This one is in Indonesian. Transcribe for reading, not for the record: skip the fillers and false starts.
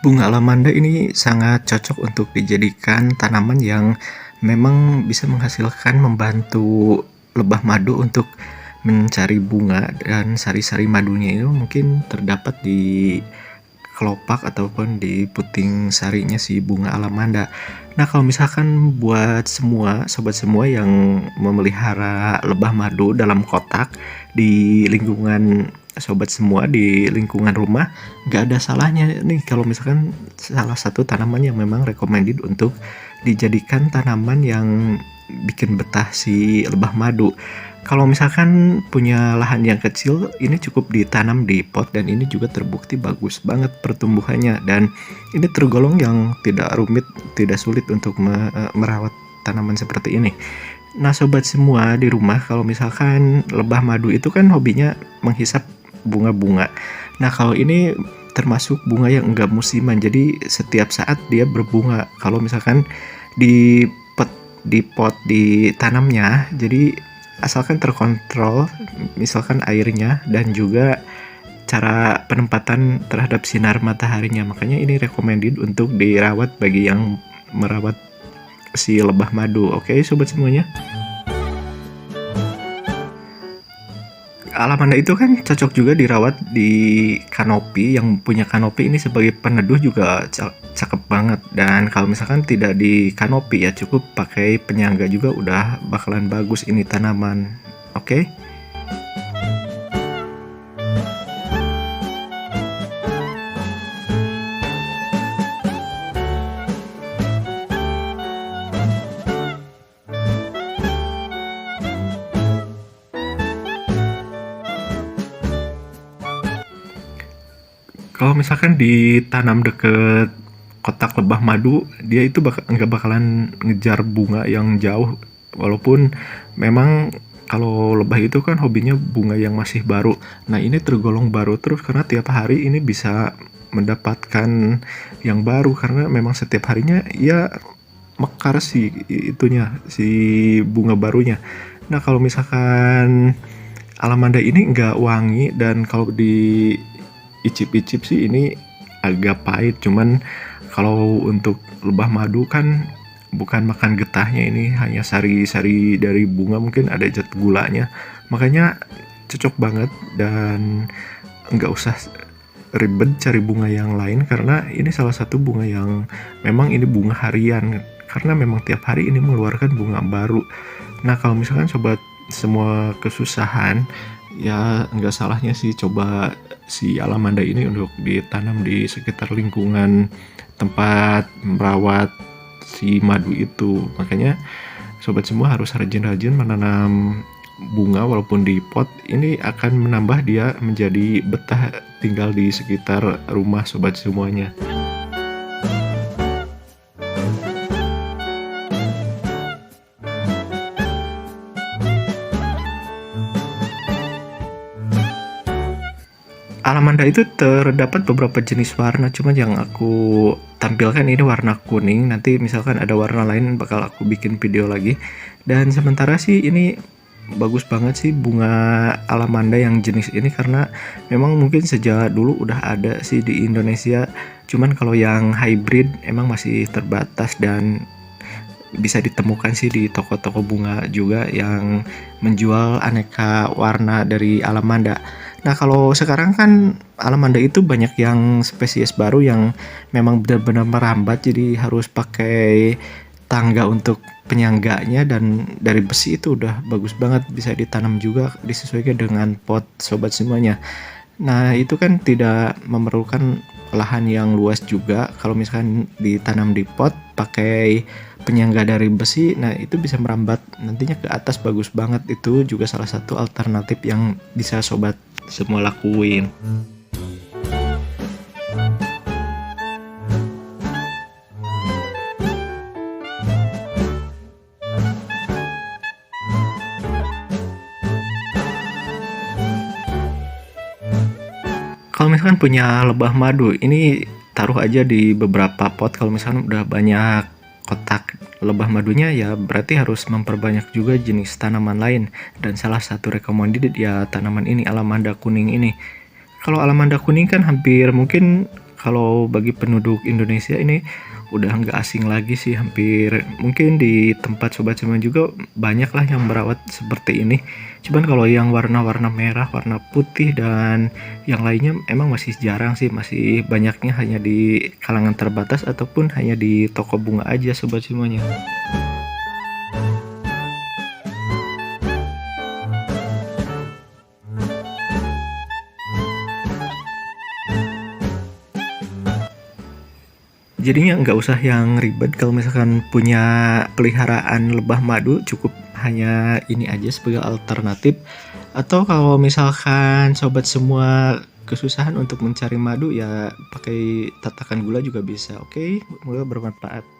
Bunga lavanda ini sangat cocok untuk dijadikan tanaman yang memang bisa menghasilkan membantu lebah madu untuk mencari bunga, dan sari-sari madunya itu mungkin terdapat di kelopak ataupun di puting sarinya si bunga alamanda. Nah, kalau misalkan buat semua sobat semua yang memelihara lebah madu dalam kotak di lingkungan sobat semua, di lingkungan rumah, nggak ada salahnya nih kalau misalkan salah satu tanaman yang memang recommended untuk dijadikan tanaman yang bikin betah si lebah madu. Kalau misalkan punya lahan yang kecil, ini cukup ditanam di pot, dan ini juga terbukti bagus banget pertumbuhannya, dan ini tergolong yang tidak rumit, tidak sulit untuk merawat tanaman seperti ini. Nah, sobat semua di rumah, kalau misalkan lebah madu itu kan hobinya menghisap bunga-bunga. Nah, kalau ini termasuk bunga yang enggak musiman, jadi setiap saat dia berbunga. Kalau misalkan di pot ditanamnya, jadi asalkan terkontrol, misalkan airnya dan juga cara penempatan terhadap sinar mataharinya. Makanya ini recommended untuk dirawat bagi yang merawat si lebah madu. Oke, sobat semuanya. Alamanda itu kan cocok juga dirawat di kanopi. Yang punya kanopi ini sebagai peneduh juga cakep banget. Dan kalau misalkan tidak di kanopi, ya cukup pakai penyangga juga udah bakalan bagus ini tanaman. Oke. Kalau misalkan ditanam deket kotak lebah madu, dia itu nggak bakalan ngejar bunga yang jauh. Walaupun memang kalau lebah itu kan hobinya bunga yang masih baru. Nah, ini tergolong baru terus karena tiap hari ini bisa mendapatkan yang baru, karena memang setiap harinya ya mekar si itunya, si bunga barunya. Nah, kalau misalkan alamanda ini nggak wangi, dan kalau di icip-icip sih ini agak pahit. Cuman kalau untuk lebah madu kan bukan makan getahnya, ini hanya sari-sari dari bunga, mungkin ada zat gulanya, makanya cocok banget. Dan nggak usah ribet cari bunga yang lain, karena ini salah satu bunga yang memang ini bunga harian, karena memang tiap hari ini mengeluarkan bunga baru. Nah, kalau misalkan sobat semua kesusahan, ya nggak salahnya sih coba si alamanda ini untuk ditanam di sekitar lingkungan tempat merawat si madu itu. Makanya sobat semua harus rajin-rajin menanam bunga walaupun di pot. Ini akan menambah dia menjadi betah tinggal di sekitar rumah sobat semuanya. Alamanda itu terdapat beberapa jenis warna, cuma yang aku tampilkan ini warna kuning. Nanti misalkan ada warna lain bakal aku bikin video lagi. Dan sementara sih ini bagus banget sih bunga alamanda yang jenis ini, karena memang mungkin sejak dulu udah ada sih di Indonesia. Cuman kalau yang hybrid emang masih terbatas, dan bisa ditemukan sih di toko-toko bunga juga yang menjual aneka warna dari alamanda. Nah, kalau sekarang kan alamanda itu banyak yang spesies baru yang memang benar-benar merambat, jadi harus pakai tangga untuk penyangganya, dan dari besi itu udah bagus banget, bisa ditanam juga disesuaikan dengan pot sobat semuanya. Nah, itu kan tidak memerlukan lahan yang luas juga. Kalau misalkan ditanam di pot pakai penyangga dari besi, nah itu bisa merambat nantinya ke atas, bagus banget. Itu juga salah satu alternatif yang bisa sobat semua lakuin. Kalau misalkan punya lebah madu, ini taruh aja di beberapa pot. Kalau misalkan udah banyak kotak lebah madunya, ya berarti harus memperbanyak juga jenis tanaman lain. Dan salah satu recommended ya tanaman ini, alamanda kuning ini. Kalau alamanda kuning kan hampir mungkin kalau bagi penduduk Indonesia ini udah nggak asing lagi sih, hampir mungkin di tempat sobat semua juga banyak lah yang merawat seperti ini. Cuman kalau yang warna-warna merah, warna putih dan yang lainnya emang masih jarang sih, masih banyaknya hanya di kalangan terbatas ataupun hanya di toko bunga aja sobat semuanya. Jadinya nggak usah yang ribet kalau misalkan punya peliharaan lebah madu, cukup hanya ini aja sebagai alternatif. Atau kalau misalkan sobat semua kesusahan untuk mencari madu ya pakai tatakan gula juga bisa. Oke, semoga bermanfaat.